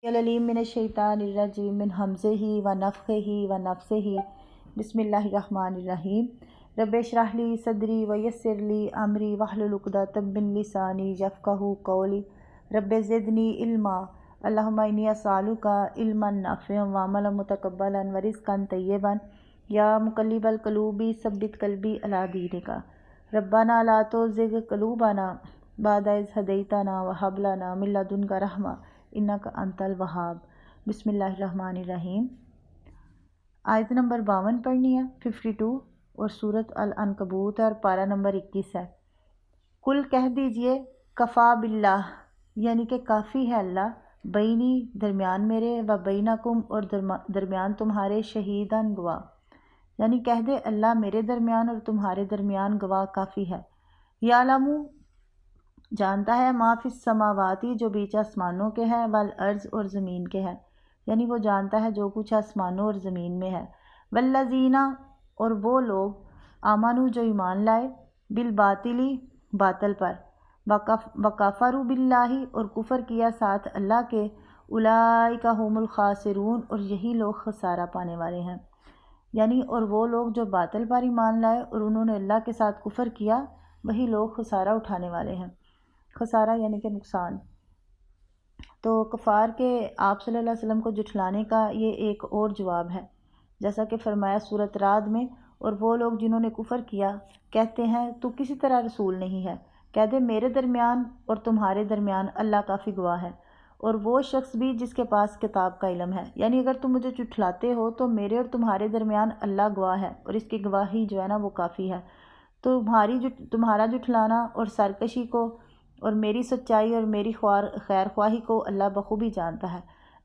العلیم من الشیطان الرجیم من حمزہ و نفخہ و نفثہ بسم اللہ الرحمن الرحیم رب اشرح لی صدری ویسر لی امری واحلل عقدۃ من لسانی یفقہوا قولی رب زدنی علما اللہم انی اسألک علما نافعا وعملا متقبلا ورزقا طیبا یا مقلب القلوب ثبت قلبی علی دینک ربنا لا تزغ قلوبنا بعد اذ ہدیتنا وہب لنا من لدنک رحمۃ انک انت الوہاب۔ بسم اللہ الرحمن الرحیم۔ آیت نمبر 52 پڑھنی ہے 52 اور سورۃ العنکبوت اور پارہ نمبر 21 ہے۔ کل کہہ دیجئے کفا باللہ، یعنی کہ کافی ہے اللہ، بینی درمیان میرے، و بینکم اور درمیان تمہارے، شہیداً گواہ، یعنی کہہ دے اللہ میرے درمیان اور تمہارے درمیان گواہ کافی ہے۔ یعلم جانتا ہے ما فی السماواتی جو بیچ آسمانوں کے ہے، والارض اور زمین کے ہے، یعنی وہ جانتا ہے جو کچھ آسمانوں اور زمین میں ہے۔ والذین اور وہ لوگ آمنو جو ایمان لائے، بالباطلی باطل پر، وکفروا باللہ اور کفر کیا ساتھ اللہ کے، اولئک هم الخاسرون اور یہی لوگ خسارہ پانے والے ہیں، یعنی اور وہ لوگ جو باطل پر ایمان لائے اور انہوں نے اللہ کے ساتھ کفر کیا، وہی لوگ خسارہ اٹھانے والے ہیں۔ خسارہ یعنی کہ نقصان۔ تو کفار کے آپ صلی اللہ علیہ وسلم کو جھٹلانے کا یہ ایک اور جواب ہے، جیسا کہ فرمایا سورۃ رعد میں، اور وہ لوگ جنہوں نے کفر کیا کہتے ہیں تو کسی طرح رسول نہیں ہے، کہہ دے میرے درمیان اور تمہارے درمیان اللہ کافی گواہ ہے، اور وہ شخص بھی جس کے پاس کتاب کا علم ہے، یعنی اگر تم مجھے جھٹلاتے ہو تو میرے اور تمہارے درمیان اللہ گواہ ہے، اور اس کی گواہی جو ہے نا وہ کافی ہے۔ تمہارا جھٹلانا اور سرکشی کو اور میری سچائی اور میری خیر خواہی کو اللہ بخوبی جانتا ہے۔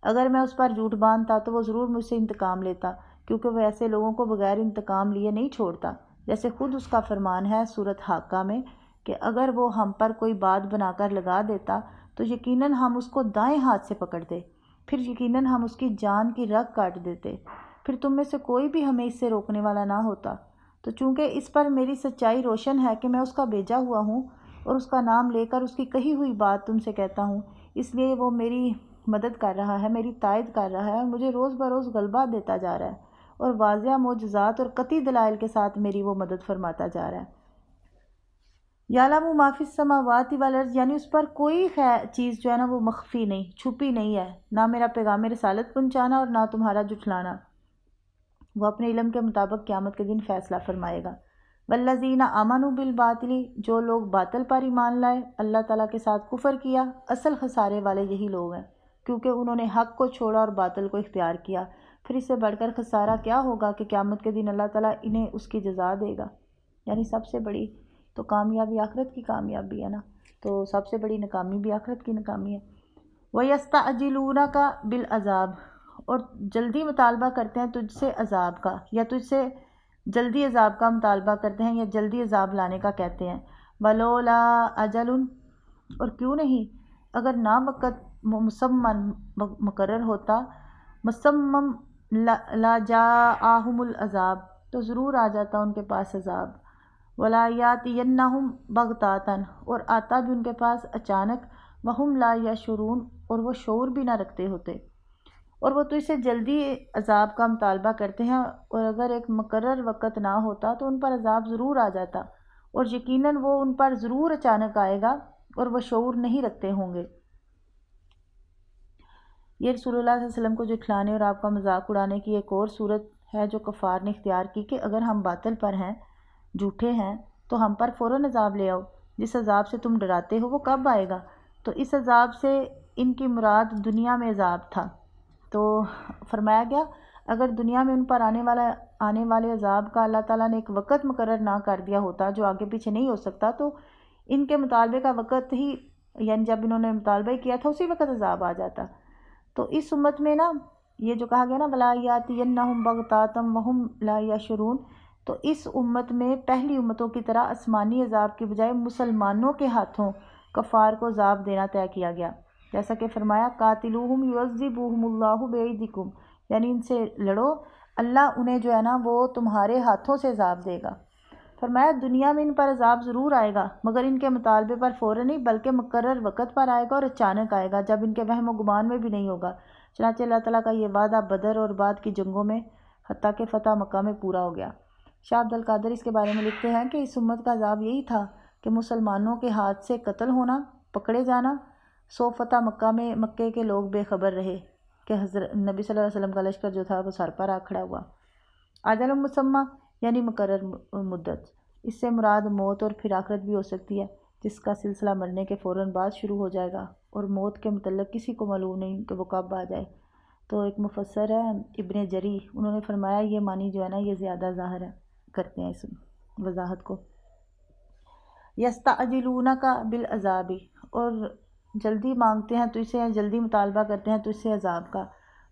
اگر میں اس پر جھوٹ باندھتا تو وہ ضرور مجھ سے انتقام لیتا، کیونکہ وہ ایسے لوگوں کو بغیر انتقام لیے نہیں چھوڑتا، جیسے خود اس کا فرمان ہے سورۃ حاقہ میں کہ اگر وہ ہم پر کوئی بات بنا کر لگا دیتا تو یقیناً ہم اس کو دائیں ہاتھ سے پکڑتے، پھر یقیناً ہم اس کی جان کی رگ کاٹ دیتے، پھر تم میں سے کوئی بھی ہمیں اس سے روکنے والا نہ ہوتا۔ تو چونکہ اس پر میری سچائی روشن ہے کہ میں اس کا بھیجا ہوا ہوں اور اس کا نام لے کر اس کی کہی ہوئی بات تم سے کہتا ہوں، اس لیے وہ میری مدد کر رہا ہے، میری تائید کر رہا ہے، اور مجھے روز بروز غلبہ دیتا جا رہا ہے، اور واضح معجزات اور قطعی دلائل کے ساتھ میری وہ مدد فرماتا جا رہا ہے۔ یعلم ما فی السماوات والارض، یعنی اس پر کوئی چیز جو ہے نا وہ مخفی نہیں، چھپی نہیں ہے، نہ میرا پیغام رسالت پہنچانا اور نہ تمہارا جھٹلانا۔ وہ اپنے علم کے مطابق قیامت کے دن فیصلہ فرمائے گا۔ والذین آمنوا بالباطل، جو لوگ باطل پر ایمان لائے، اللہ تعالیٰ کے ساتھ کفر کیا، اصل خسارے والے یہی لوگ ہیں، کیونکہ انہوں نے حق کو چھوڑا اور باطل کو اختیار کیا۔ پھر اس سے بڑھ کر خسارہ کیا ہوگا کہ قیامت کے دن اللہ تعالیٰ انہیں اس کی جزا دے گا، یعنی سب سے بڑی تو کامیابی آخرت کی کامیابی ہے نا، تو سب سے بڑی ناکامی بھی آخرت کی ناکامی ہے۔ وَيَسْتَعْجِلُونَكَ بِالْعَذَابِ، اور جلدی مطالبہ کرتے ہیں تجھ سے عذاب کا، یا تجھ سے جلدی عذاب کا مطالبہ کرتے ہیں، یا جلدی عذاب لانے کا کہتے ہیں۔ وَلَوْلَا أَجَلٌ، اور کیوں نہیں اگر نہ وقت مسمن مقرر ہوتا، مسمم لَجَاءَهُمُ الْعَذَابُ، تو ضرور آ جاتا ان کے پاس عذاب۔ وَلَا يَأْتِيَنَّهُمْ بَغْتَةً، اور آتا بھی ان کے پاس اچانک، وَهُمْ لَا يَشْعُرُونَ، اور وہ شعور بھی نہ رکھتے ہوتے۔ اور وہ تو اس سے جلدی عذاب کا مطالبہ کرتے ہیں، اور اگر ایک مقرر وقت نہ ہوتا تو ان پر عذاب ضرور آ جاتا، اور یقیناً وہ ان پر ضرور اچانک آئے گا، اور وہ شعور نہیں رکھتے ہوں گے۔ یہ رسول اللہ صلی اللہ علیہ وسلم کو جھٹلانے اور آپ کا مذاق اڑانے کی ایک اور صورت ہے جو کفار نے اختیار کی کہ اگر ہم باطل پر ہیں، جھوٹے ہیں، تو ہم پر فوراً عذاب لے آؤ۔ جس عذاب سے تم ڈراتے ہو وہ کب آئے گا؟ تو اس عذاب سے ان کی مراد دنیا میں عذاب تھا۔ تو فرمایا گیا اگر دنیا میں ان پر آنے والے عذاب کا اللہ تعالیٰ نے ایک وقت مقرر نہ کر دیا ہوتا جو آگے پیچھے نہیں ہو سکتا، تو ان کے مطالبے کا وقت ہی، یعنی جب انہوں نے مطالبہ کیا تھا اسی وقت عذاب آ جاتا۔ تو اس امت میں نا یہ جو کہا گیا نا وَلَا يَأْتِيَنَّهُمْ بَغْتَةً وَهُمْ لَا يَشْعُرُونَ، تو اس امت میں پہلی امتوں کی طرح آسمانی عذاب کی بجائے مسلمانوں کے ہاتھوں کفار کو عذاب دینا طے کیا گیا، جیسا کہ فرمایا قاتلوہم یعذبوہم اللہ بایدیکم، یعنی ان سے لڑو، اللہ انہیں جو ہے نا وہ تمہارے ہاتھوں سے عذاب دے گا۔ فرمایا دنیا میں ان پر عذاب ضرور آئے گا، مگر ان کے مطالبے پر فوراً نہیں بلکہ مقرر وقت پر آئے گا اور اچانک آئے گا، جب ان کے وہم و گمان میں بھی نہیں ہوگا۔ چنانچہ اللہ تعالیٰ کا یہ وعدہ بدر اور بعد کی جنگوں میں حتیٰ کہ فتح مکہ میں پورا ہو گیا۔ شاہ عبد القادر اس کے بارے میں لکھتے ہیں کہ اس امت کا عذاب یہی تھا کہ مسلمانوں کے ہاتھ سے قتل ہونا، پکڑے جانا، سو فتح مکہ میں مکے کے لوگ بے خبر رہے کہ حضرت نبی صلی اللہ علیہ وسلم کا لشکر جو تھا وہ سر پر آ کھڑا ہوا۔ اجل مسمى یعنی مقرر مدت، اس سے مراد موت اور پھر آخرت بھی ہو سکتی ہے، جس کا سلسلہ مرنے کے فوراً بعد شروع ہو جائے گا، اور موت کے متعلق کسی کو معلوم نہیں کہ وہ کب آ جائے۔ تو ایک مفسر ہے ابن جری، انہوں نے فرمایا یہ معنی جو ہے نا یہ زیادہ ظاہر ہے، کرتے ہیں اس وضاحت کو۔ یستعجلونک بالعذاب، اور جلدی مانگتے ہیں تجھ سے، جلدی مطالبہ کرتے ہیں تجھ سے عذاب کا۔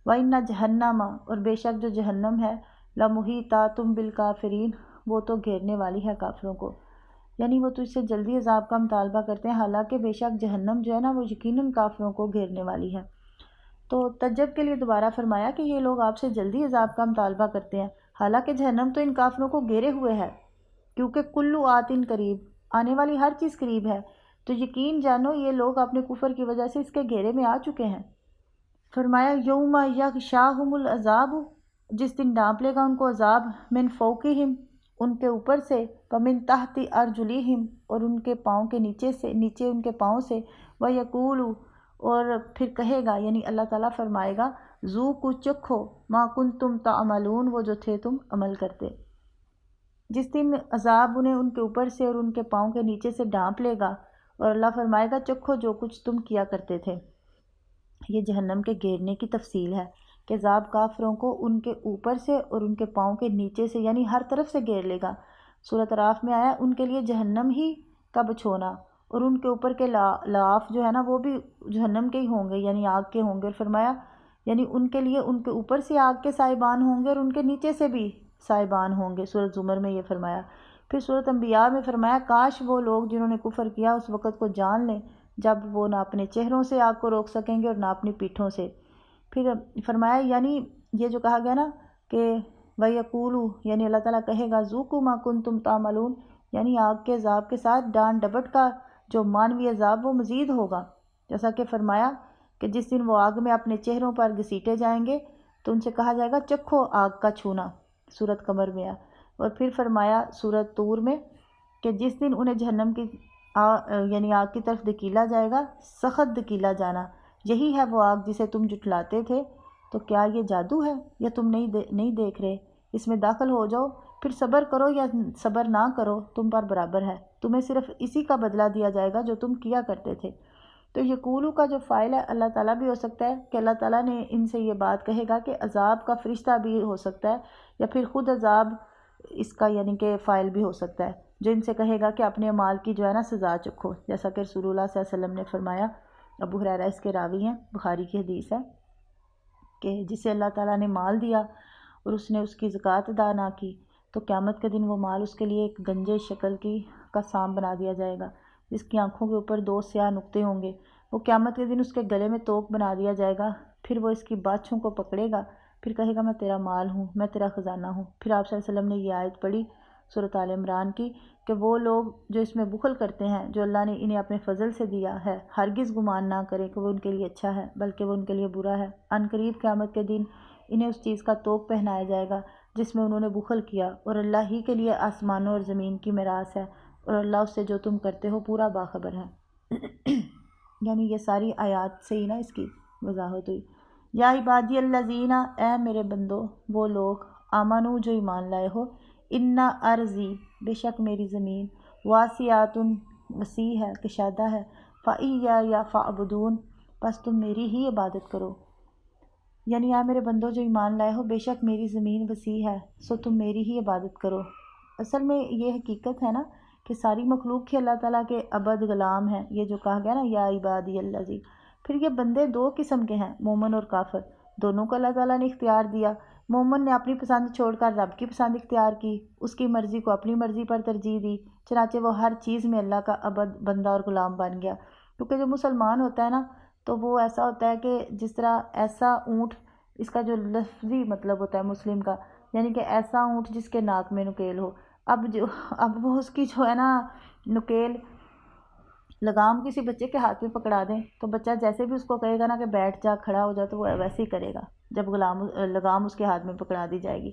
وَإِنَّ جَهَنَّمَ، اور بے شک جو جہنم ہے، لَمُحِیطَةٌ بِالْکَافِرِینَ، وہ تو گھیرنے والی ہے کافروں کو، یعنی وہ تجھ سے جلدی عذاب کا مطالبہ کرتے ہیں، حالانکہ بے شک جہنم جو ہے نا وہ یقیناً کافروں کو گھیرنے والی ہے۔ تو تجب کے لیے دوبارہ فرمایا کہ یہ لوگ آپ سے جلدی عذاب کا مطالبہ کرتے ہیں، حالانکہ جہنم تو ان کافروں کو گھیرے ہوئے ہے، کیونکہ کلو آتن قریب، آنے والی ہر چیز قریب ہے، تو یقین جانو یہ لوگ اپنے کفر کی وجہ سے اس کے گھیرے میں آ چکے ہیں۔ فرمایا یوم یغشاہم العذاب، جس دن ڈانپ لے گا ان کو عذاب، من فوقہم، ان کے اوپر سے، ومن تحت ارجلہم، اور ان کے پاؤں کے نیچے سے، نیچے ان کے پاؤں سے، ویقول، اور پھر کہے گا، یعنی اللہ تعالیٰ فرمائے گا، ذوقوا چکھو، ما کنتم تعملون، وہ جو تھے تم عمل کرتے۔ جس دن عذاب انہیں ان کے اوپر سے اور ان کے پاؤں کے نیچے سے ڈانپ لے گا، اور اللہ فرمائے گا چکھو جو کچھ تم کیا کرتے تھے۔ یہ جہنم کے گھیرنے کی تفصیل ہے کہ عذاب کافروں کو ان کے اوپر سے اور ان کے پاؤں کے نیچے سے، یعنی ہر طرف سے گھیر لے گا۔ سورۃ اعراف میں آیا ان کے لیے جہنم ہی کا بچھونا، اور ان کے اوپر کے لاف جو ہے نا وہ بھی جہنم کے ہی ہوں گے، یعنی آگ کے ہوں گے، اور فرمایا یعنی ان کے لیے ان کے اوپر سے آگ کے سائبان ہوں گے اور ان کے نیچے سے بھی سائبان ہوں گے۔ سورۃ زمر میں یہ فرمایا۔ پھر سورۃ انبیاء میں فرمایا کاش وہ لوگ جنہوں نے کفر کیا اس وقت کو جان لیں جب وہ نہ اپنے چہروں سے آگ کو روک سکیں گے اور نہ اپنی پیٹھوں سے۔ پھر فرمایا یعنی یہ جو کہا گیا نا کہ وَيَقُولُ، یعنی اللہ تعالیٰ کہے گا ذُوقُوا مَا كُنتُمْ تَعْمَلُونَ، یعنی آگ کے عذاب کے ساتھ ڈانٹ ڈپٹ کا جو معنوی عذاب وہ مزید ہوگا، جیسا کہ فرمایا کہ جس دن وہ آگ میں اپنے چہروں پر گھسیٹے جائیں گے تو ان سے کہا جائے گا چکھو آگ کا چھونا، سورۃ قمر میں ہے۔ اور پھر فرمایا سورۃ طور میں کہ جس دن انہیں جہنم کی یعنی آگ کی طرف دھکیلا جائے گا، سخت دھکیلا جانا، یہی ہے وہ آگ جسے تم جھٹلاتے تھے، تو کیا یہ جادو ہے یا تم نہیں دیکھ رہے؟ اس میں داخل ہو جاؤ، پھر صبر کرو یا صبر نہ کرو تم پر برابر ہے، تمہیں صرف اسی کا بدلہ دیا جائے گا جو تم کیا کرتے تھے۔ تو یقولو کا جو فاعل ہے اللہ تعالیٰ بھی ہو سکتا ہے کہ اللہ تعالیٰ نے ان سے یہ بات کہے گا کہ عذاب کا فرشتہ بھی ہو سکتا ہے، یا پھر خود عذاب اس کا یعنی کہ فاعل بھی ہو سکتا ہے، جو ان سے کہے گا کہ اپنے اعمال کی جو ہے نا سزا چکھو، جیسا کہ رسول اللہ صلی اللہ علیہ وسلم نے فرمایا۔ ابو ہریرہ اس کے راوی ہیں، بخاری کی حدیث ہے کہ جسے اللہ تعالیٰ نے مال دیا اور اس نے اس کی زکوٰۃ ادا نہ کی تو قیامت کے دن وہ مال اس کے لیے ایک گنجے شکل کا سام بنا دیا جائے گا، جس کی آنکھوں کے اوپر 2 سیاہ نقطے ہوں گے۔ وہ قیامت کے دن اس کے گلے میں توق بنا دیا جائے گا، پھر وہ اس کی باچھوں کو پکڑے گا، پھر کہے گا میں تیرا مال ہوں، میں تیرا خزانہ ہوں۔ پھر آپ صلی اللہ علیہ وسلم نے یہ آیت پڑھی سورۃ آل عمران کی کہ وہ لوگ جو اس میں بخل کرتے ہیں جو اللہ نے انہیں اپنے فضل سے دیا ہے، ہرگز گمان نہ کریں کہ وہ ان کے لیے اچھا ہے، بلکہ وہ ان کے لیے برا ہے۔ عن قریب قیامت کے دن انہیں اس چیز کا توق پہنایا جائے گا جس میں انہوں نے بخل کیا، اور اللہ ہی کے لیے آسمانوں اور زمین کی میراث ہے، اور اللہ اس سے جو تم کرتے ہو پورا باخبر ہے۔ یعنی یہ ساری آیات سے ہی نا اس کی وضاحت ہوئی۔ یا عبادی الذین، اے میرے بندو وہ لوگ، آمنو جو ایمان لائے ہو، ان ارضی بے شک میری زمین، واسعۃ وسیع ہے، کشادہ ہے، فإیایا فاعبدون بس تم میری ہی عبادت کرو۔ یعنی اے میرے بندو جو ایمان لائے ہو، بے شک میری زمین وسیع ہے، سو تم میری ہی عبادت کرو۔ اصل میں یہ حقیقت ہے نا کہ ساری مخلوق ہی اللہ تعالیٰ کے عبد غلام ہیں، یہ جو کہا گیا نا یا عبادی الذی۔ پھر یہ بندے 2 قسم کے ہیں، مومن اور کافر، دونوں کو اللہ تعالیٰ نے اختیار دیا۔ مومن نے اپنی پسند چھوڑ کر رب کی پسند اختیار کی، اس کی مرضی کو اپنی مرضی پر ترجیح دی، چنانچہ وہ ہر چیز میں اللہ کا عبد بندہ اور غلام بن گیا۔ کیونکہ جو مسلمان ہوتا ہے نا تو وہ ایسا ہوتا ہے کہ جس طرح ایسا اونٹ، اس کا جو لفظی مطلب ہوتا ہے مسلم کا، یعنی کہ ایسا اونٹ جس کے ناک میں نکیل ہو، اب وہ اس کی جو ہے نا نکیل لگام کسی بچے کے ہاتھ میں پکڑا دیں تو بچہ جیسے بھی اس کو کہے گا نا کہ بیٹھ جا کھڑا ہو جا تو وہ ویسے ہی کرے گا جب لگام اس کے ہاتھ میں پکڑا دی جائے گی۔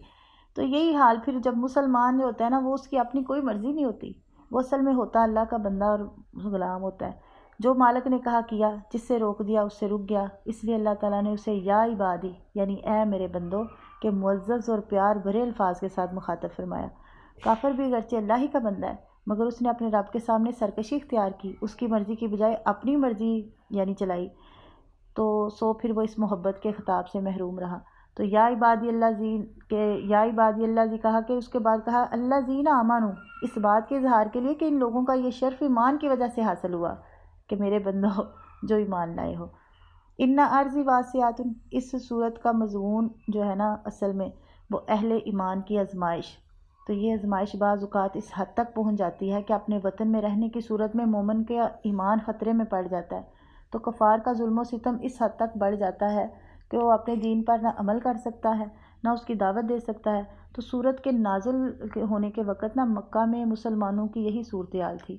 تو یہی حال پھر جب مسلمان جو ہوتا ہے نا وہ اس کی اپنی کوئی مرضی نہیں ہوتی، وہ اصل میں ہوتا اللہ کا بندہ اور غلام ہوتا ہے۔ جو مالک نے کہا کیا، جس سے روک دیا اس سے رک گیا، اس لیے اللہ تعالیٰ نے اسے یا عبادی یعنی اے میرے بندوں کے معزز اور پیار بھرے الفاظ کے ساتھ مخاطب فرمایا۔ کافر بھی اگرچہ اللہ ہی کا بندہ ہے مگر اس نے اپنے رب کے سامنے سرکشی اختیار کی، اس کی مرضی کی بجائے اپنی مرضی یعنی چلائی، تو پھر وہ اس محبت کے خطاب سے محروم رہا۔ تو یا عبادی اللہ زی کہا کہ اس کے بعد کہا اللہ زین آمنو، اس بات کے اظہار کے لیے کہ ان لوگوں کا یہ شرف ایمان کی وجہ سے حاصل ہوا کہ میرے بندوں جو ایمان لائے ہو۔ ان ارضی واسعات، اس صورت کا مضمون جو ہے نا اصل میں وہ اہل ایمان کی آزمائش۔ تو یہ آزمائش بعض اوقات اس حد تک پہنچ جاتی ہے کہ اپنے وطن میں رہنے کی صورت میں مومن کا ایمان خطرے میں پڑ جاتا ہے، تو کفار کا ظلم و ستم اس حد تک بڑھ جاتا ہے کہ وہ اپنے دین پر نہ عمل کر سکتا ہے نہ اس کی دعوت دے سکتا ہے۔ تو صورت کے نازل ہونے کے وقت نہ مکہ میں مسلمانوں کی یہی صورتحال تھی،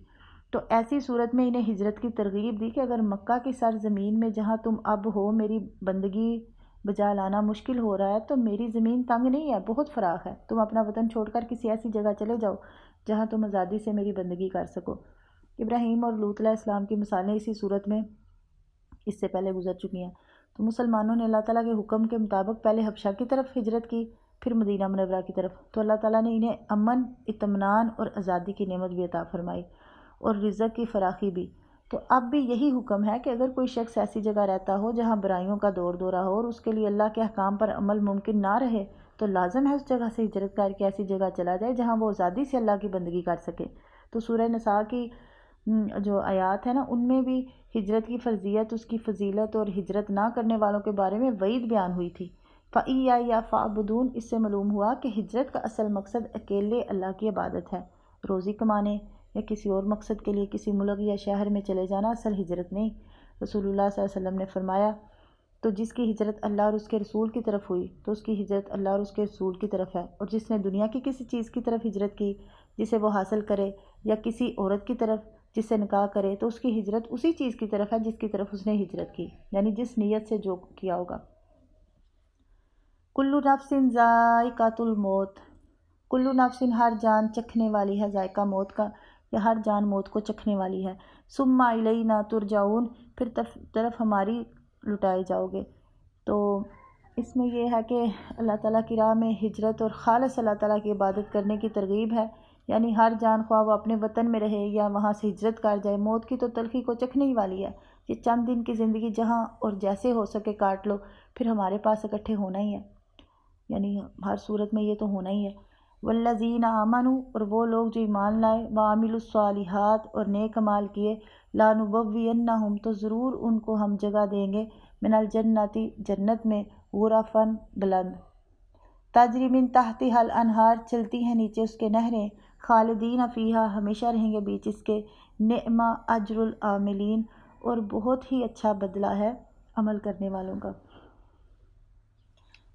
تو ایسی صورت میں انہیں ہجرت کی ترغیب دی کہ اگر مکہ کی سرزمین میں جہاں تم اب ہو میری بندگی بجا لانا مشکل ہو رہا ہے تو میری زمین تنگ نہیں ہے، بہت فراخ ہے، تم اپنا وطن چھوڑ کر کسی ایسی جگہ چلے جاؤ جہاں تم آزادی سے میری بندگی کر سکو۔ ابراہیم اور لوط علیہ السلام کی مثالیں اسی صورت میں اس سے پہلے گزر چکی ہیں۔ تو مسلمانوں نے اللہ تعالیٰ کے حکم کے مطابق پہلے حبشہ کی طرف ہجرت کی، پھر مدینہ منورہ کی طرف، تو اللہ تعالیٰ نے انہیں امن، اطمینان اور آزادی کی نعمت بھی عطا فرمائی اور رزق کی فراخی بھی۔ تو اب بھی یہی حکم ہے کہ اگر کوئی شخص ایسی جگہ رہتا ہو جہاں برائیوں کا دور دورہ ہو اور اس کے لیے اللہ کے احکام پر عمل ممکن نہ رہے تو لازم ہے اس جگہ سے ہجرت کر کے ایسی جگہ چلا جائے جہاں وہ آزادی سے اللہ کی بندگی کر سکے۔ تو سورہ نساء کی جو آیات ہے نا ان میں بھی ہجرت کی فرضیت، اس کی فضیلت اور ہجرت نہ کرنے والوں کے بارے میں وعید بیان ہوئی تھی۔ فَإِيَّايَ فَاعْبُدُونِ، اس سے معلوم ہوا کہ ہجرت کا اصل مقصد اکیلے اللہ کی عبادت ہے، روزی کمانے یا کسی اور مقصد کے لیے کسی ملک یا شہر میں چلے جانا اصل ہجرت نہیں۔ رسول اللہ صلی اللہ علیہ وسلم نے فرمایا تو جس کی ہجرت اللہ اور اس کے رسول کی طرف ہوئی تو اس کی ہجرت اللہ اور اس کے رسول کی طرف ہے، اور جس نے دنیا کی کسی چیز کی طرف ہجرت کی جسے وہ حاصل کرے یا کسی عورت کی طرف جس سے نکاح کرے تو اس کی ہجرت اسی چیز کی طرف ہے جس کی طرف اس نے ہجرت کی، یعنی جس نیت سے جو کیا ہوگا۔ کلُّ نفس ذائقۃ الموت، کلُّ نفس ہر جان چکھنے والی ہے ذائقہ موت کا، یا ہر جان موت کو چکھنے والی ہے۔ ثم الینا ترجعون، پھر طرف ہماری لٹائے جاؤ گے۔ تو اس میں یہ ہے کہ اللہ تعالیٰ کی راہ میں ہجرت اور خالص اللہ تعالیٰ کی عبادت کرنے کی ترغیب ہے، یعنی ہر جان خواہ وہ اپنے وطن میں رہے یا وہاں سے ہجرت کر جائے، موت کی تو تلخی کو چکھنے ہی والی ہے۔ یہ چند دن کی زندگی جہاں اور جیسے ہو سکے کاٹ لو، پھر ہمارے پاس اکٹھے ہونا ہی ہے، یعنی ہر صورت میں یہ تو ہونا ہی ہے۔ والذین آمنوا، اور وہ لوگ جو ایمان لائے، وعملوا الصالحات، اور نیک اعمال کیے، لنبوئنہم، تو ضرور ان کو ہم جگہ دیں گے، من الجنت، جنت میں، غرفاً بلند، تجری من تحتہا الانہار، چلتی ہیں نیچے اس کے نہریں، خالدین فیہا، ہمیشہ رہیں گے بیچ اس کے، نعم اجر العاملین، اور بہت ہی اچھا بدلہ ہے عمل کرنے والوں کا۔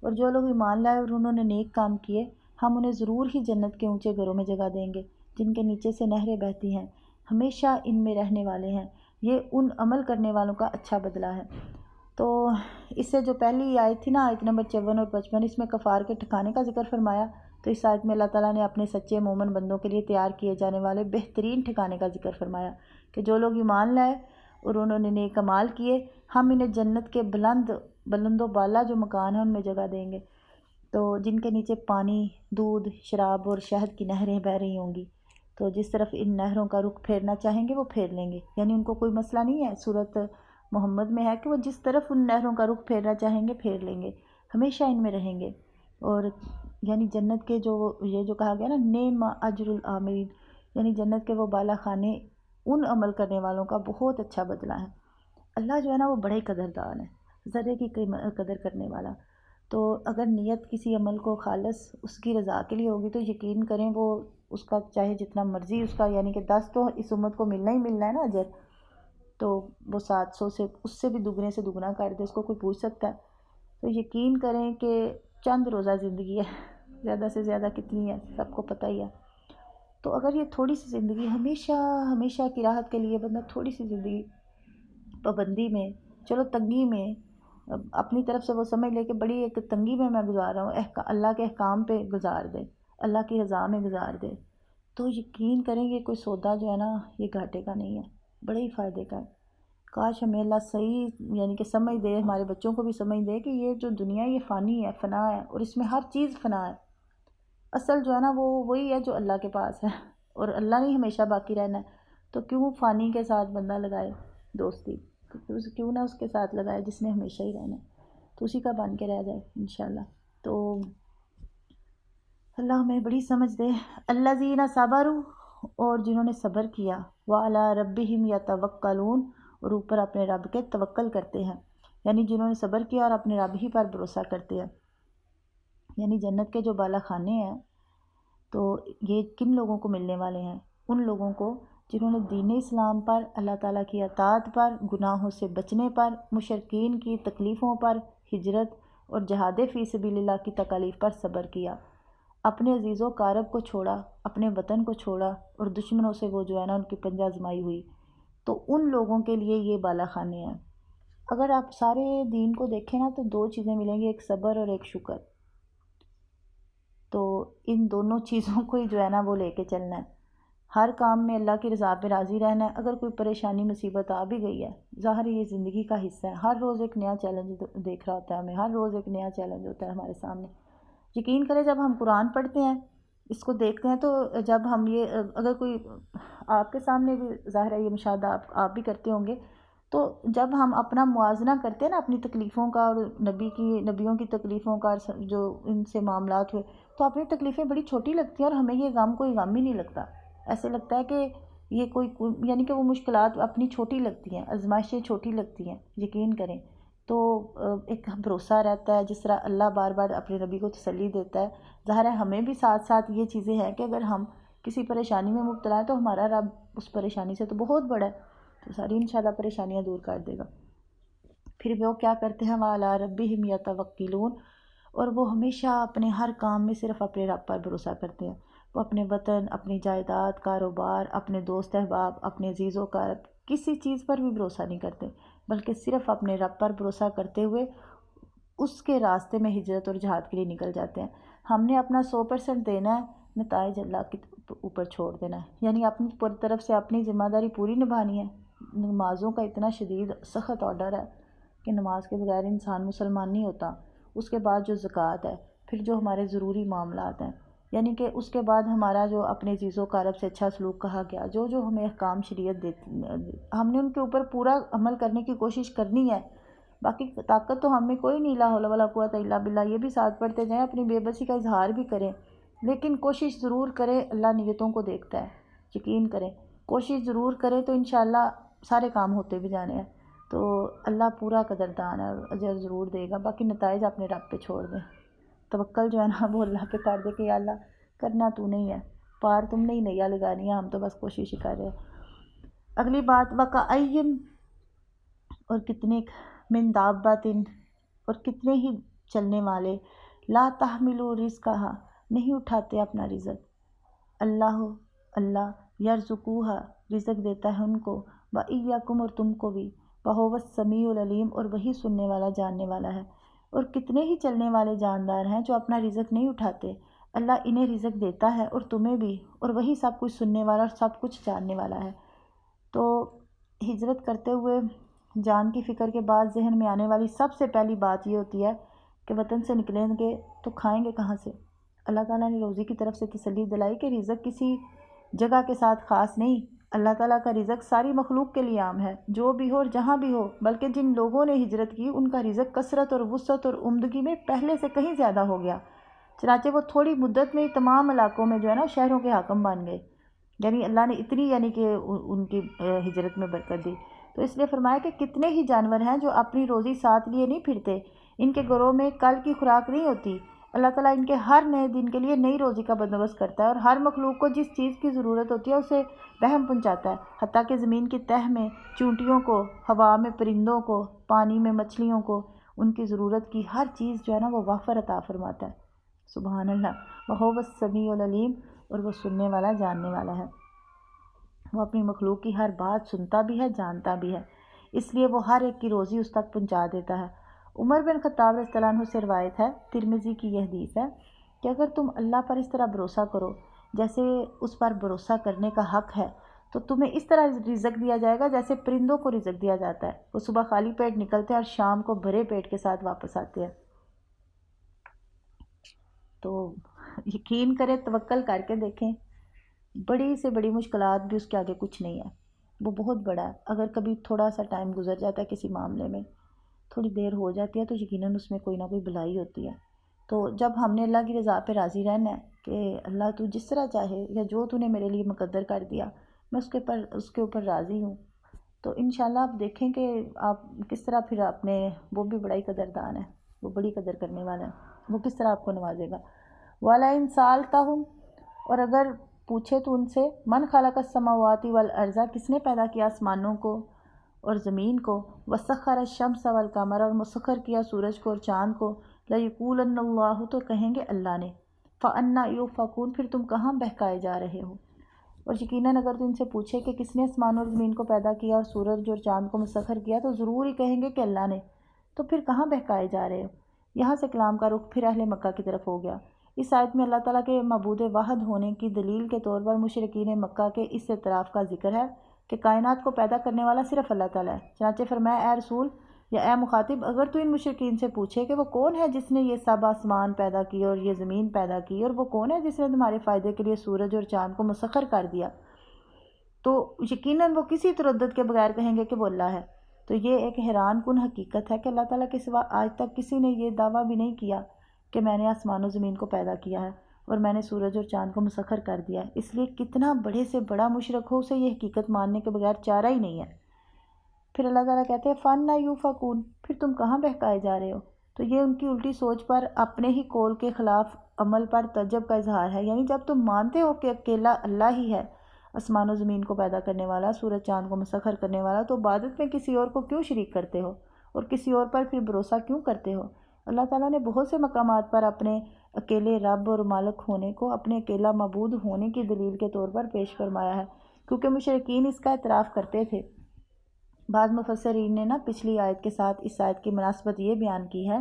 اور جو لوگ ایمان لائے اور انہوں نے نیک کام کیے، ہم انہیں ضرور ہی جنت کے اونچے گھروں میں جگہ دیں گے جن کے نیچے سے نہریں بہتی ہیں، ہمیشہ ان میں رہنے والے ہیں، یہ ان عمل کرنے والوں کا اچھا بدلہ ہے۔ تو اس سے جو پہلی آیت تھی نا، آیت نمبر 54 اور 55، اس میں کفار کے ٹھکانے کا ذکر فرمایا، تو اس آیت میں اللہ تعالیٰ نے اپنے سچے مومن بندوں کے لیے تیار کیے جانے والے بہترین ٹھکانے کا ذکر فرمایا کہ جو لوگ ایمان لائے اور انہوں نے نیک اعمال کیے، ہم انہیں جنت کے بلند و بالا جو مکان ہیں ان میں جگہ دیں گے، تو جن کے نیچے پانی، دودھ، شراب اور شہد کی نہریں بہہ رہی ہوں گی، تو جس طرف ان نہروں کا رخ پھیرنا چاہیں گے وہ پھیر لیں گے، یعنی ان کو کوئی مسئلہ نہیں ہے۔ صورت محمد میں ہے کہ وہ جس طرف ان نہروں کا رخ پھیرنا چاہیں گے پھیر لیں گے، ہمیشہ ان میں رہیں گے، اور یعنی جنت کے یہ جو کہا گیا نا نعم اجر العاملین، یعنی جنت کے وہ بالا خانے ان عمل کرنے والوں کا بہت اچھا بدلہ ہے۔ اللہ جو ہے نا وہ بڑے قدردان ہے، ذرے کی قدر کرنے والا۔ تو اگر نیت کسی عمل کو خالص اس کی رضا کے لیے ہوگی تو یقین کریں وہ اس کا چاہے جتنا مرضی اس کا، یعنی کہ 10 تو اس امت کو ملنا ہی ملنا ہے نا اجر، تو وہ 700 سے اس سے بھی دگنے سے دگنا کر دے، اس کو کوئی پوچھ سکتا ہے؟ تو یقین کریں کہ چند روزہ زندگی ہے، زیادہ سے زیادہ کتنی ہے سب کو پتہ ہی ہے۔ تو اگر یہ تھوڑی سی زندگی ہمیشہ کی راحت کے لیے بندہ تھوڑی سی زندگی پابندی میں، چلو تنگی میں، اپنی طرف سے وہ سمجھ لے کہ بڑی ایک تنگی میں گزار رہا ہوں، اللہ کے احکام پہ گزار دے، اللہ کی رضا میں گزار دے، تو یقین کریں یہ کوئی سودا جو ہے نا یہ گھاٹے کا نہیں ہے، بڑے ہی فائدے کا ہے۔ کاش ہمیں اللہ صحیح یعنی کہ سمجھ دے، ہمارے بچوں کو بھی سمجھ دے کہ یہ جو دنیا یہ فانی ہے، فنا ہے، اور اس میں ہر چیز فنا ہے۔ اصل جو ہے نا وہ وہی ہے جو اللہ کے پاس ہے، اور اللہ نے ہمیشہ باقی رہنا ہے، تو کیوں فانی کے ساتھ بندہ لگائے دوستی، کیوں نہ اس کے ساتھ لگائے جس نے ہمیشہ ہی رہنا ہے، تو اسی کا بن کے رہ جائے انشاءاللہ۔ تو اللہ ہمیں بڑی سمجھ دے۔ الذین صبروا، اور جنہوں نے صبر کیا، وعلی ربہم یتوکلون، اور اوپر اپنے رب کے توکل کرتے ہیں، یعنی جنہوں نے صبر کیا اور اپنے رب ہی پر بھروسہ کرتے ہیں، یعنی جنت کے جو بالا خانے ہیں تو یہ کن لوگوں کو ملنے والے ہیں؟ ان لوگوں کو جنہوں نے دین اسلام پر، اللہ تعالیٰ کی اطاعت پر، گناہوں سے بچنے پر، مشرکین کی تکلیفوں پر، ہجرت اور جہاد فی سبیل اللہ کی تکالیف پر صبر کیا، اپنے عزیز و قارب کو چھوڑا، اپنے وطن کو چھوڑا، اور دشمنوں سے وہ جو ہے نا ان کی پنجہ آزمائی ہوئی، تو ان لوگوں کے لیے یہ بالا خانے ہیں۔ اگر آپ سارے دین کو دیکھیں نا تو دو چیزیں ملیں گی، ایک صبر اور ایک شکر، تو ان دونوں چیزوں کو ہی جو ہے نا وہ لے کے چلنا ہے، ہر کام میں اللہ کی رضا پہ راضی رہنا ہے۔ اگر کوئی پریشانی مصیبت آ بھی گئی ہے، ظاہر یہ زندگی کا حصہ ہے، ہر روز ایک نیا چیلنج دیکھ رہا ہوتا ہے ہمیں، ہر روز ایک نیا چیلنج ہوتا ہے ہمارے سامنے۔ یقین کریں جب ہم قرآن پڑھتے ہیں، اس کو دیکھتے ہیں، تو جب ہم یہ اگر کوئی آپ کے سامنے بھی ظاہر ہے یہ مشاہدہ آپ بھی کرتے ہوں گے، تو جب ہم اپنا موازنہ کرتے ہیں نا اپنی تکلیفوں کا اور نبیوں کی تکلیفوں کا، جو ان سے معاملات ہوئے، تو اپنی تکلیفیں بڑی چھوٹی لگتی ہیں، اور ہمیں یہ غم کوئی غم ہی نہیں لگتا، ایسے لگتا ہے کہ یہ کوئی یعنی کہ وہ مشکلات اپنی چھوٹی لگتی ہیں، آزمائشیں چھوٹی لگتی ہیں، یقین کریں تو ایک بھروسہ رہتا ہے، جس طرح اللہ بار بار اپنے نبی کو تسلی دیتا ہے، ظاہر ہے ہمیں بھی ساتھ ساتھ یہ چیزیں ہیں کہ اگر ہم کسی پریشانی میں مبتلا ہیں تو ہمارا رب اس پریشانی سے تو بہت بڑا ہے، تو ساری انشاءاللہ پریشانیاں دور کر دے گا۔ پھر وہ کیا کرتے ہیں، وعلی ربہم یتوکلون، اور وہ ہمیشہ اپنے ہر کام میں صرف اپنے رب پر بھروسہ کرتے ہیں، وہ اپنے وطن، اپنی جائیداد، کاروبار، اپنے دوست احباب، اپنے عزیز و قارب، کسی چیز پر بھی بھروسہ نہیں کرتے، بلکہ صرف اپنے رب پر بھروسہ کرتے ہوئے اس کے راستے میں ہجرت اور جہاد کے لیے نکل جاتے ہیں۔ ہم نے اپنا 100% دینا ہے، نتائج اللہ کے اوپر چھوڑ دینا ہے، یعنی اپنی طرف سے اپنی ذمہ داری پوری نبھانی ہے۔ نمازوں کا اتنا شدید سخت آرڈر ہے کہ نماز کے بغیر انسان مسلمان نہیں ہوتا۔ اس کے بعد جو زکوٰۃ ہے، پھر جو ہمارے ضروری معاملات ہیں، یعنی کہ اس کے بعد ہمارا جو اپنے عزیز و قارب سے اچھا سلوک کہا گیا، جو ہمیں احکام شریعت دیتی، ہم نے ان کے اوپر پورا عمل کرنے کی کوشش کرنی ہے۔ باقی طاقت تو ہم میں کوئی نہیں، لا حول ولا قوت الا باللہ، یہ بھی ساتھ پڑھتے جائیں، اپنی بے بسی کا اظہار بھی کریں، لیکن کوشش ضرور کریں، اللہ نیتوں کو دیکھتا ہے، یقین کریں، کوشش ضرور کریں تو انشاءاللہ سارے کام ہوتے بھی جانے ہیں، تو اللہ پورا قدردان ہے، اجر ضرور دے گا۔ باقی نتائج اپنے رب پہ چھوڑ دیں، توکل جو ہے نا وہ اللہ پہ کر دے کہ یا اللہ کرنا تو نہیں ہے، پار تم نے ہی نیا لگانی ہے، ہم تو بس کوشش ہی کر رہے ہیں۔ اگلی بات، وَكَأَيٍّ، اور کتنے من دابۃ، اور کتنے ہی چلنے والے، لا تحمل رزقها، نہیں اٹھاتے اپنا رزق، اللہ یرزقوها، رزق دیتا ہے ان کو، وَإِيَّاكُمْ، اور تم کو بھی، وَهُوَ السَّمِيعُ الْعَلِيمُ، اور وہی سننے والا جاننے والا ہے۔ اور کتنے ہی چلنے والے جاندار ہیں جو اپنا رزق نہیں اٹھاتے، اللہ انہیں رزق دیتا ہے اور تمہیں بھی، اور وہی سب کچھ سننے والا اور سب کچھ جاننے والا ہے۔ تو ہجرت کرتے ہوئے جان کی فکر کے بعد ذہن میں آنے والی سب سے پہلی بات یہ ہوتی ہے کہ وطن سے نکلیں گے تو کھائیں گے کہاں سے؟ اللہ تعالیٰ نے روزی کی طرف سے تسلی دلائی کہ رزق کسی جگہ کے ساتھ خاص نہیں، اللہ تعالیٰ کا رزق ساری مخلوق کے لیے عام ہے، جو بھی ہو اور جہاں بھی ہو، بلکہ جن لوگوں نے ہجرت کی ان کا رزق کثرت اور وسعت اور عمدگی میں پہلے سے کہیں زیادہ ہو گیا، چنانچہ وہ تھوڑی مدت میں ہی تمام علاقوں میں جو ہے نا شہروں کے حاکم بن گئے، یعنی اللہ نے اتنی یعنی کہ ان کی ہجرت میں برکت دی۔ تو اس لیے فرمایا کہ کتنے ہی جانور ہیں جو اپنی روزی ساتھ لیے نہیں پھرتے، ان کے گروہ میں کل کی خوراک نہیں ہوتی، اللہ تعالیٰ ان کے ہر نئے دن کے لیے نئی روزی کا بندوبست کرتا ہے، اور ہر مخلوق کو جس چیز کی ضرورت ہوتی ہے اسے رحم پہنچاتا ہے، حتیٰ کہ زمین کی تہہ میں چونٹیوں کو، ہوا میں پرندوں کو، پانی میں مچھلیوں کو، ان کی ضرورت کی ہر چیز جو ہے نا وہ وافر عطا فرماتا ہے۔ سبحان اللہ، وَهُوَ السَّمِيعُ الْعَلِيمُ، اور وہ سننے والا جاننے والا ہے۔ وہ اپنی مخلوق کی ہر بات سنتا بھی ہے، جانتا بھی ہے، اس لیے وہ ہر ایک کی روزی اس تک پہنچا دیتا ہے۔ عمر بن خطاب رضی اللہ عنہ سے روایت ہے، ترمذی کی یہ حدیث ہے کہ اگر تم اللہ پر اس طرح بھروسہ کرو جیسے اس پر بھروسہ کرنے کا حق ہے، تو تمہیں اس طرح رزق دیا جائے گا جیسے پرندوں کو رزق دیا جاتا ہے۔ وہ صبح خالی پیٹ نکلتے ہیں اور شام کو بھرے پیٹ کے ساتھ واپس آتے ہیں۔ تو یقین کریں، توکل کر کے دیکھیں، بڑی سے بڑی مشکلات بھی اس کے آگے کچھ نہیں ہے، وہ بہت بڑا ہے۔ اگر کبھی تھوڑا سا ٹائم گزر جاتا ہے کسی معاملے میں، تھوڑی دیر ہو جاتی ہے، تو یقیناً اس میں کوئی نہ کوئی بھلائی ہوتی ہے۔ تو جب ہم نے اللہ کی رضا پہ راضی رہنا ہے کہ اللہ تو جس طرح چاہے یا جو تو نے میرے لیے مقدر کر دیا میں اس کے اوپر راضی ہوں، تو انشاءاللہ آپ دیکھیں کہ آپ کس طرح پھر اپنے، وہ بھی بڑا ہی قدردان ہے، وہ بڑی قدر کرنے والا ہے، وہ کس طرح آپ کو نوازے گا۔ وَلَئِن سَأَلْتَهُمْ، اور اگر پوچھے تو ان سے، من خلق السماوات والارض، کس نے پیدا کیا آسمانوں کو اور زمین کو، وسخر الشمس والقمر، اور مسخر کیا سورج کو اور چاند کو، لَيَقُولَنَّ اللَّهُ، تو کہیں گے اللہ نے، فَأَنَّىٰ يُؤْفَكُونَ، پھر تم کہاں بہکائے جا رہے ہو۔ اور یقیناً اگر تم سے پوچھے کہ کس نے آسمان اور زمین کو پیدا کیا اور سورج اور چاند کو مسخر کیا، تو ضرور ہی کہیں گے کہ اللہ نے، تو پھر کہاں بہکائے جا رہے ہو۔ یہاں سے کلام کا رخ پھر اہل مکہ کی طرف ہو گیا۔ اس آیت میں اللہ تعالیٰ کے معبود واحد ہونے کی دلیل کے طور پر مشرکین مکہ کے اس اعتراف کا ذکر ہے کہ کائنات کو پیدا کرنے والا صرف اللہ تعالیٰ ہے۔ چنانچہ فرمایا، اے رسول یا اے مخاطب، اگر تو ان مشرکین سے پوچھے کہ وہ کون ہے جس نے یہ سب آسمان پیدا کیے اور یہ زمین پیدا کی، اور وہ کون ہے جس نے تمہارے فائدے کے لیے سورج اور چاند کو مسخر کر دیا، تو یقیناً وہ کسی تردد کے بغیر کہیں گے کہ وہ اللہ ہے۔ تو یہ ایک حیران کن حقیقت ہے کہ اللہ تعالیٰ کے سوا آج تک کسی نے یہ دعویٰ بھی نہیں کیا کہ میں نے آسمان و زمین کو پیدا کیا ہے اور میں نے سورج اور چاند کو مسخر کر دیا ہے۔ اس لیے کتنا بڑے سے بڑا مشرک ہو، اسے یہ حقیقت ماننے کے بغیر چارہ ہی نہیں ہے۔ پھر اللہ تعالیٰ کہتے ہیں فَأَنَّىٰ يُؤْفَكُونَ، پھر تم کہاں بہکائے جا رہے ہو۔ تو یہ ان کی الٹی سوچ پر، اپنے ہی قول کے خلاف عمل پر تعجب کا اظہار ہے۔ یعنی جب تم مانتے ہو کہ اکیلا اللہ ہی ہے آسمان و زمین کو پیدا کرنے والا، سورج چاند کو مسخر کرنے والا، تو عبادت میں کسی اور کو کیوں شریک کرتے ہو اور کسی اور پر پھر بھروسہ کیوں کرتے ہو۔ اللہ تعالیٰ نے بہت سے مقامات پر اپنے اکیلے رب اور مالک ہونے کو اپنے اکیلا معبود ہونے کی دلیل کے طور پر پیش فرمایا ہے، کیونکہ مشرکین اس کا اعتراف کرتے تھے۔ بعض مفسرین نے پچھلی آیت کے ساتھ اس آیت کی مناسبت یہ بیان کی ہے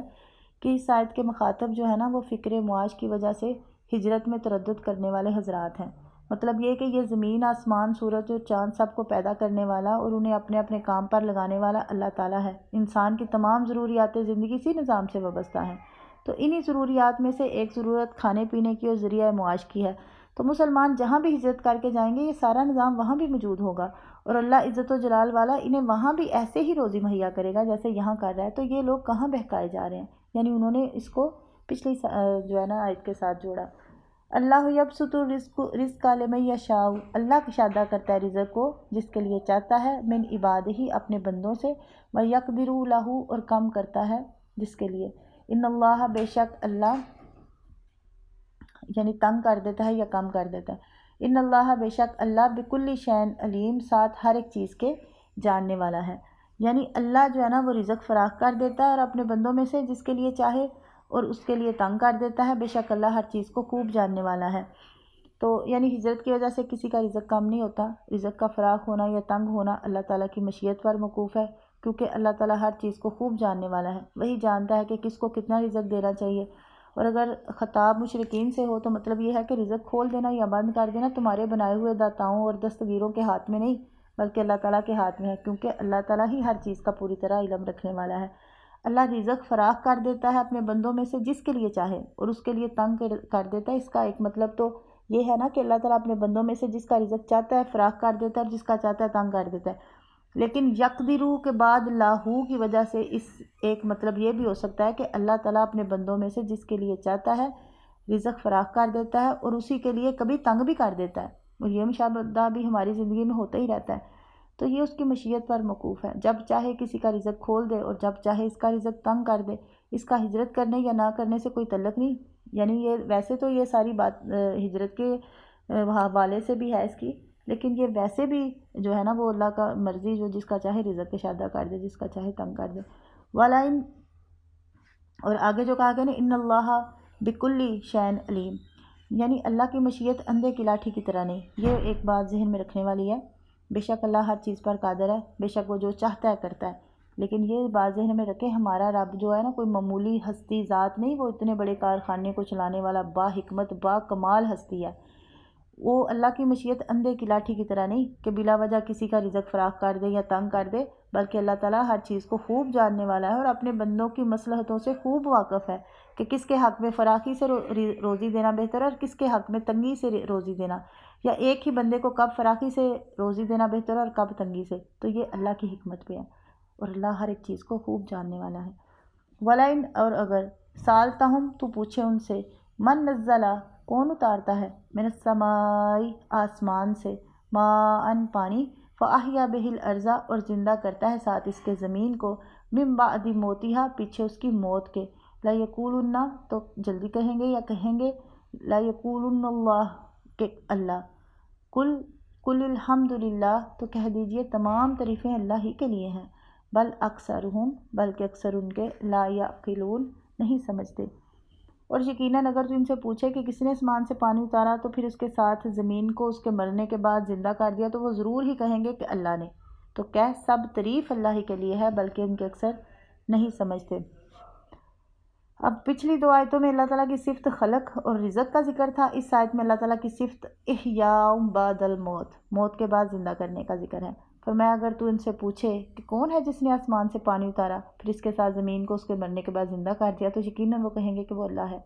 کہ اس آیت کے مخاطب جو ہے وہ فکر معاش کی وجہ سے ہجرت میں تردد کرنے والے حضرات ہیں۔ مطلب یہ کہ یہ زمین، آسمان، سورج اور چاند سب کو پیدا کرنے والا اور انہیں اپنے اپنے کام پر لگانے والا اللہ تعالیٰ ہے۔ انسان کی تمام ضروریات زندگی اسی نظام سے وابستہ ہیں۔ تو انہی ضروریات میں سے ایک ضرورت کھانے پینے کی اور ذریعہ معاش کی ہے۔ تو مسلمان جہاں بھی ہجرت کر کے جائیں گے، یہ سارا نظام وہاں بھی موجود ہوگا، اور اللہ عزت و جلال والا انہیں وہاں بھی ایسے ہی روزی مہیا کرے گا جیسے یہاں کر رہا ہے۔ تو یہ لوگ کہاں بہکائے جا رہے ہیں، یعنی انہوں نے اس کو پچھلی جو ہے آیت کے ساتھ جوڑا۔ اللہ یبسط الرزق لمن یشاء، اللہ کشادہ کرتا ہے رزق کو جس کے لیے چاہتا ہے، من عبادہ، اپنے بندوں سے، ویقدر لہ، اور کم کرتا ہے جس کے لیے۔ ان اللہ، بے شک اللہ، یعنی تنگ کر دیتا ہے یا کم کر دیتا ہے۔ ان اللہ، بے شک اللہ، بکل شیء علیم، ساتھ ہر ایک چیز کے جاننے والا ہے۔ یعنی اللہ جو ہے وہ رزق فراخ کر دیتا ہے اور اپنے بندوں میں سے جس کے لیے چاہے، اور اس کے لیے تنگ کر دیتا ہے۔ بے شک اللہ ہر چیز کو خوب جاننے والا ہے۔ تو یعنی ہجرت کی وجہ سے کسی کا رزق کم نہیں ہوتا، رزق کا فراخ ہونا یا تنگ ہونا اللہ تعالیٰ کی مشیت پر موقوف ہے، کیونکہ اللہ تعالیٰ ہر چیز کو خوب جاننے والا ہے۔ وہی جانتا ہے کہ کس کو کتنا رزق دینا چاہیے۔ اور اگر خطاب مشرکین سے ہو تو مطلب یہ ہے کہ رزق کھول دینا یا بند کر دینا تمہارے بنائے ہوئے داتاؤں اور دستگیروں کے ہاتھ میں نہیں، بلکہ اللہ تعالیٰ کے ہاتھ میں ہے، کیونکہ اللہ تعالیٰ ہی ہر چیز کا پوری طرح علم رکھنے والا ہے۔ اللہ رزق فراخ کر دیتا ہے اپنے بندوں میں سے جس کے لیے چاہے، اور اس کے لیے تنگ کر دیتا ہے۔ اس کا ایک مطلب تو یہ ہے کہ اللہ تعالیٰ اپنے بندوں میں سے جس کا رزق چاہتا ہے فراخ کر دیتا ہے اور جس کا چاہتا ہے تنگ کر دیتا ہے۔ لیکن یقدرو کے بعد لاہو کی وجہ سے اس ایک مطلب یہ بھی ہو سکتا ہے کہ اللہ تعالیٰ اپنے بندوں میں سے جس کے لیے چاہتا ہے رزق فراخ کر دیتا ہے اور اسی کے لیے کبھی تنگ بھی کر دیتا ہے، اور یہ مشابہہ بھی ہماری زندگی میں ہوتا ہی رہتا ہے۔ تو یہ اس کی مشیت پر موقوف ہے، جب چاہے کسی کا رزق کھول دے اور جب چاہے اس کا رزق تنگ کر دے۔ اس کا ہجرت کرنے یا نہ کرنے سے کوئی تعلق نہیں، یعنی یہ ویسے تو یہ ساری بات ہجرت کے حوالے سے بھی ہے اس کی، لیکن یہ ویسے بھی جو ہے وہ اللہ کا مرضی، جو جس کا چاہے رزق کشادہ کر دے، جس کا چاہے تنگ کر دے۔ وَلَئِن، اور آگے جو کہا گیا ان اللہ بکل شیء علیم، یعنی اللہ کی مشیت اندھے کی لاٹھی کی طرح نہیں۔ یہ ایک بات ذہن میں رکھنے والی ہے، بے شک اللہ ہر چیز پر قادر ہے، بے شک وہ جو چاہتا ہے کرتا ہے، لیکن یہ بات ذہن میں رکھیں ہمارا رب جو ہے نا کوئی معمولی ہستی ذات نہیں، وہ اتنے بڑے کارخانے کو چلانے والا با حکمت با کمال ہستی ہے۔ وہ اللہ کی مشیت اندھے کی لاٹھی کی طرح نہیں کہ بلا وجہ کسی کا رزق فراخ کر دے یا تنگ کر دے، بلکہ اللہ تعالیٰ ہر چیز کو خوب جاننے والا ہے اور اپنے بندوں کی مصلحتوں سے خوب واقف ہے کہ کس کے حق میں فراخی سے روزی دینا بہتر ہے اور کس کے حق میں تنگی سے روزی دینا، یا ایک ہی بندے کو کب فراخی سے روزی دینا بہتر ہے اور کب تنگی سے، تو یہ اللہ کی حکمت پہ ہے اور اللہ ہر ایک چیز کو خوب جاننے والا ہے۔ وَلَئِنْ اور اگر سالتہم تو پوچھے ان سے، من نزلہ کون اتارتا ہے، من السماء آسمان سے، ماءً پانی، فَأَحْيَا بِهِ الْأَرْضَ اور زندہ کرتا ہے ساتھ اس کے زمین کو، من بعد موتها پیچھے اس کی موت کے، لَيَقُولُنَّ تو جلدی کہیں گے یا کہیں گے لَيَقُولُنَّ اللَّهُ کہ اللہ، قُلِ الْحَمْدُ لِلَّهِ تو کہہ دیجئے تمام تعریفیں اللہ ہی کے لیے ہیں، بل اکثرہم بلکہ اکثر ان کے لا یعقلون نہیں سمجھتے۔ اور یقیناً اگر تو ان سے پوچھے کہ کس نے آسمان سے پانی اتارا تو پھر اس کے ساتھ زمین کو اس کے مرنے کے بعد زندہ کر دیا، تو وہ ضرور ہی کہیں گے کہ اللہ نے، تو کہہ سب تعریف اللہ ہی کے لیے ہے بلکہ ان کے اکثر نہیں سمجھتے۔ اب پچھلی دو آیتوں میں اللہ تعالیٰ کی صفت خلق اور رزق کا ذکر تھا، اس آیت میں اللہ تعالیٰ کی صفت احیاء بعد الموت، موت کے بعد زندہ کرنے کا ذکر ہے۔ فرمایا اگر تو ان سے پوچھے کہ کون ہے جس نے آسمان سے پانی اتارا پھر اس کے ساتھ زمین کو اس کے مرنے کے بعد زندہ کر دیا، تو یقیناً وہ کہیں گے کہ وہ اللہ ہے۔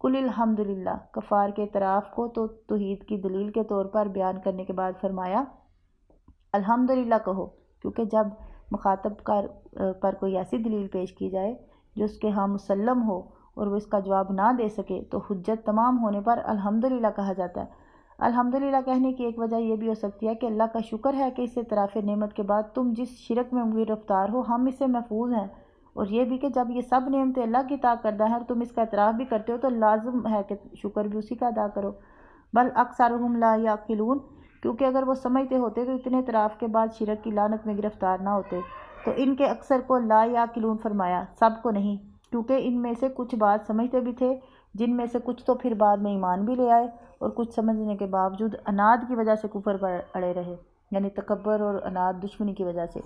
قل الحمد للہ کفار کے اعتراف کو تو توحید کی دلیل کے طور پر بیان کرنے کے بعد فرمایا الحمدللہ کہو، کیونکہ جب مخاطب پر کوئی ایسی دلیل پیش کی جائے جو اس کے ہاں مسلم ہو اور وہ اس کا جواب نہ دے سکے تو حجت تمام ہونے پر الحمدللہ کہا جاتا ہے۔ الحمدللہ کہنے کی ایک وجہ یہ بھی ہو سکتی ہے کہ اللہ کا شکر ہے کہ اس اعتراف نعمت کے بعد تم جس شرک میں گرفتار ہو ہم اس سے محفوظ ہیں، اور یہ بھی کہ جب یہ سب نعمتیں اللہ کی عطا کردہ ہیں اور تم اس کا اعتراف بھی کرتے ہو تو لازم ہے کہ شکر بھی اسی کا ادا کرو۔ بل اکثرہم لا یعقلون کیونکہ اگر وہ سمجھتے ہوتے تو اتنے اعتراف کے بعد شرک کی لعنت میں گرفتار نہ ہوتے، تو ان کے اکثر کو لا یعقلون فرمایا، سب کو نہیں، کیونکہ ان میں سے کچھ بات سمجھتے بھی تھے، جن میں سے کچھ تو پھر بعد میں ایمان بھی لے آئے اور کچھ سمجھنے کے باوجود اناد کی وجہ سے کفر پر اڑے رہے، یعنی تکبر اور اناد دشمنی کی وجہ سے۔